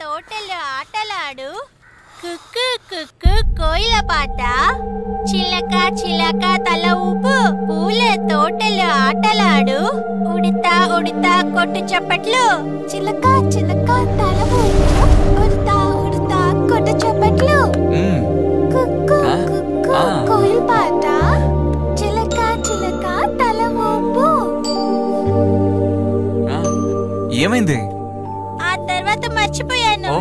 తోటలో ఆటలాడు కుక్కు కుక్కు కోయిల పాట చిలక చిలక తల ఊపు పూల తోటలో ఆటలాడు ఉడితా ఉడితా కొట్టు చప్పట్లు చిలక చిలక తల ఊపు ఉడితా ఉడితా కొట్టు చప్పట్లు కుక్కు కుక్కు కోయిల పాట చిలక చిలక తల ఊపు. ఏమైంది? ఆ తర్వాత మర్చిపోయాను.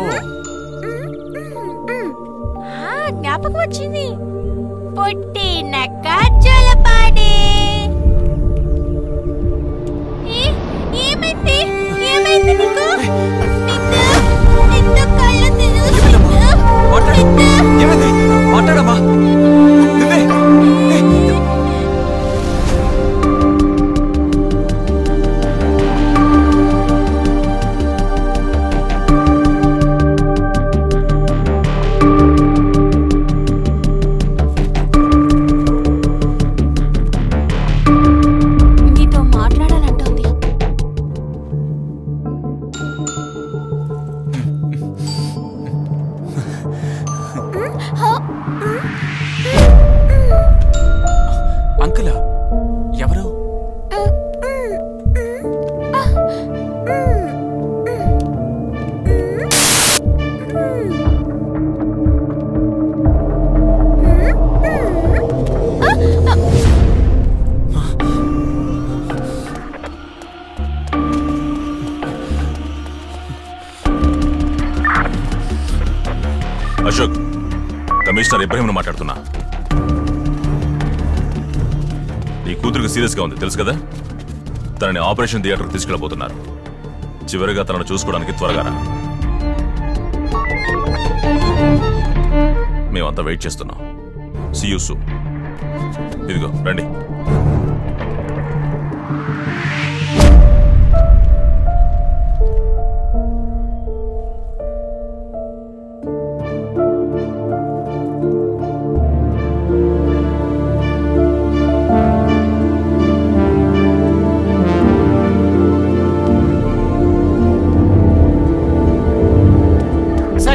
జ్ఞాపకం వచ్చింది. పుట్టినక్క జలపాడే. ఏమైంది ఏమైంది నీకు? నిన్ను కళ్ళు మాట్లాడమ్మా. అంకులా? ఎవరు? అశోక్, కమిషనర్ ఇబ్రహీంను మాట్లాడుతున్నా. నీ కూతురికి సీరియస్గా ఉంది తెలుసు కదా. తనని ఆపరేషన్ థియేటర్కి తీసుకెళ్ళబోతున్నారు. చివరిగా తనను చూసుకోవడానికి త్వరగా రా. మేమంతా వెయిట్ చేస్తున్నాం. See you soon. ఇదిగో రండి.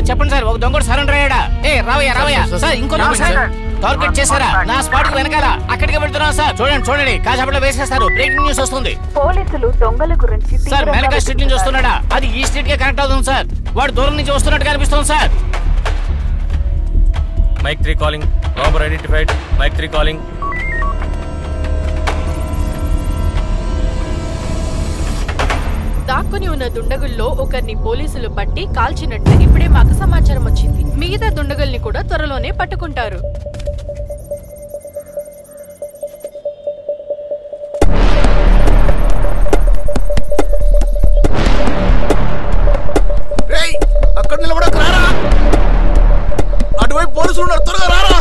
చెప్పండి సార్, ఒక దొంగడు సరెండర్ అయ్యాడా? రావయ్యా రావయ్యా సార్. ఇంకో టార్గెట్ చేశారా? నా స్పాట్ కు వెనకాల అక్కడికి వెళ్తున్నాం సార్. చూడండి చూడండి, కాసేపట్లో వేసేస్తారు. బ్రేకింగ్ న్యూస్ వస్తుంది. పోలీసులు దొంగల గురించి సార్ మేనకా స్ట్రీట్ నుంచి వస్తున్నాడా? అది ఈ స్ట్రీట్ కే కనెక్ట్ అవుతుంది సార్. వాడు దూరం నుంచి వస్తున్నట్టు కనిపిస్తుంది sir. Mike 3 calling. Robber identified. Mike 3 calling. దాక్కుని ఉన్న దుండగుల్లో ఒకరిని పోలీసులు పట్టి కాల్చినట్టు ఇప్పుడే మాకు సమాచారం వచ్చింది. మిగతా దుండగుల్ని కూడా త్వరలోనే పట్టుకుంటారు. అక్కడ నిలబడకు, రారా. అటువైపు పోలీసులు ఉన్నారు, త్వరగా రారా.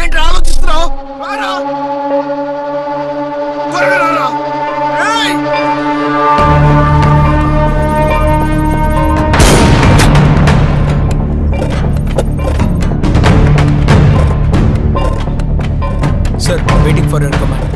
ఏంటి ఆలోచిస్తున్నావు? రారా త్వరగా రారా. Sir waiting for your command.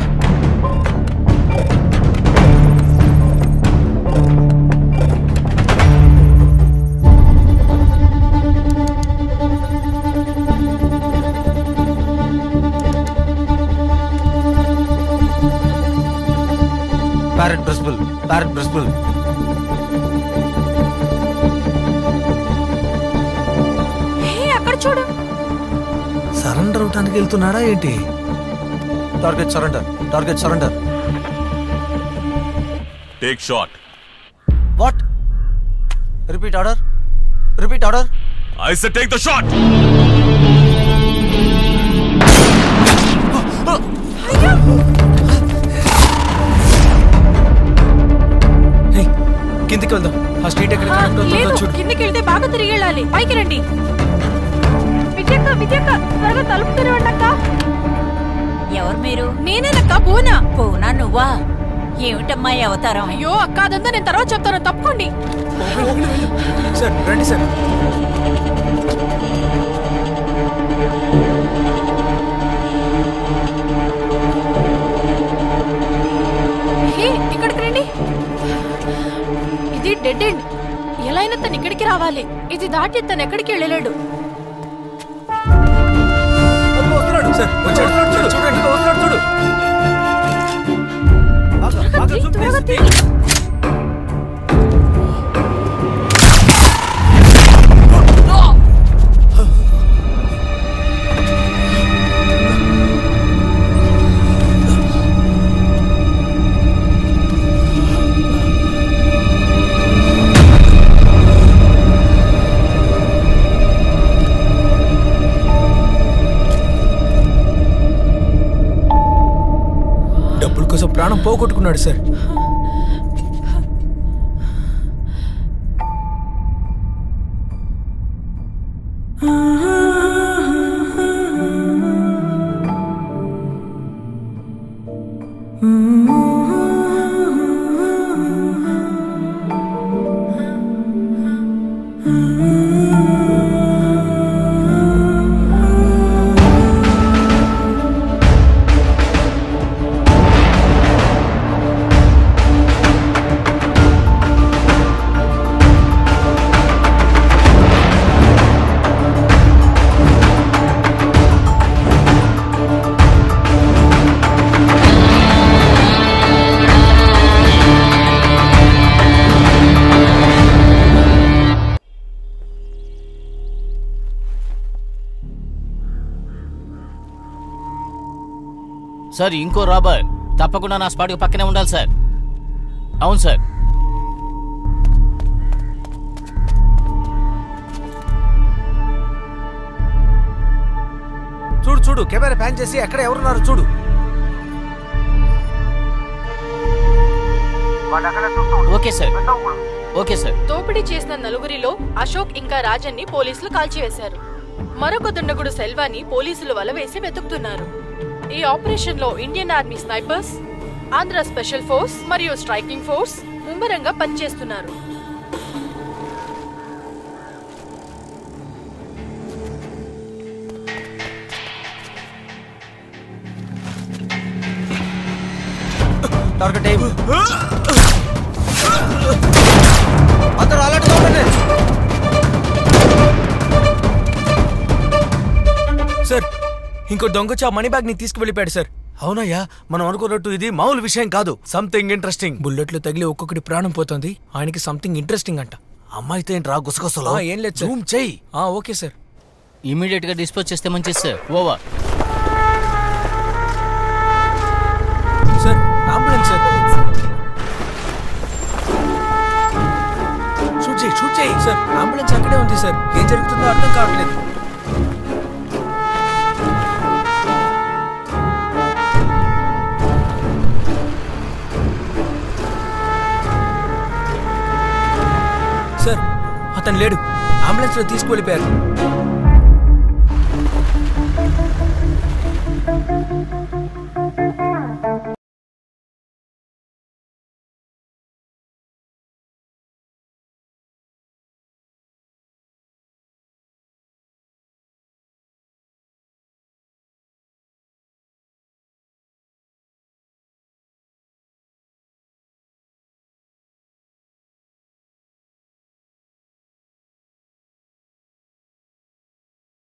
Parrot Bristol, Parrot Bristol. అక్కడ చూడు. సరెండర్ అవటానికి వెళ్తున్నాడా ఏంటి? Target surrender, target surrender. Take shot. What? Repeat order, repeat order. I say take the shot. కిందికి వెళ్దాం. ఆ స్ట్రీట్ ఎక్కడ చూడు. కిందికి వెళ్తే బాగా తిరిగి వెళ్ళాలి. పైకి రండి. విజయక్క విజయక్క త్వరగా తలుపు తెరవండక్క. ఎవరు మీరు? నేనేనక్క పూనా. పూనా నువ్వా? ఏమిటమ్మా అవతారం? అయ్యో అక్క, అదంతా నేను తర్వాత చెప్తాను, తప్పుకోండి. సార్ రండి సార్. ఇక్కడికి రండి. Dead end. ఎలా అయినా తను ఇక్కడికి రావాలి. ఇది దాటి తను ఎక్కడికి వెళ్ళలేడు. సార్ వచ్చాడు చూడు, చూడండి వస్తున్నాడు చూడు. కోసం ప్రాణం పోగొట్టుకున్నాడు సార్. సార్ ఇంకో రాబర్ తప్పకుండా నా స్పాట్కి పక్కనే ఉండాలి సార్. అవును సార్. చూడు చూడు, కెమెరా ప్యాన్ చేసి ఎక్కడ ఎవరున్నారు చూడు. Okay sir, okay sir. దోపిడీ చేసిన నలుగురిలో అశోక్ ఇంకా రాజన్ని పోలీసులు కాల్చివేశారు. మరొక దుండగుడు సెల్వాని పోలీసులు వల వేసి వెతుకుతున్నారు. ఈ ఆపరేషన్ లో Indian army snipers, Andhra special force మరియు స్ట్రైకింగ్ ఫోర్స్ ముమ్మరంగా పనిచేస్తున్నారు. Target aim. అందరూ అలర్ట్ గా ఉండండి. సార్ ఇంకో దొంగ మనీ బ్యాగ్ ని తీసుకువెళ్ళిపోయాడు సార్. అవునయ్యా, మనం అనుకున్నట్టు ఇది మామూలు విషయం కాదు. Something interesting. బుల్లెట్లు తగిలి ఒక్కొక్కటి ప్రాణం పోతుంది. ఆయనకి సంథింగ్ ఇంట్రెస్టింగ్ అంట. అమ్మాయితో ఏంట్రా గుసగుసలో? ఏం లేదు సార్. చెయ్యి. Okay sir. ఇమీడియట్ గా డిస్పోజ్ చేస్తే మంచిది sir. Over. Sir ambulance sir. Shoot చేయి సార్. అంబులెన్స్ అక్కడే ఉంది సార్. ఏం జరుగుతుందో అర్థం కావట్లేదు. సార్ అతను లేడు. అంబులెన్స్ లో తీసుకువెళ్ళిపోయారు.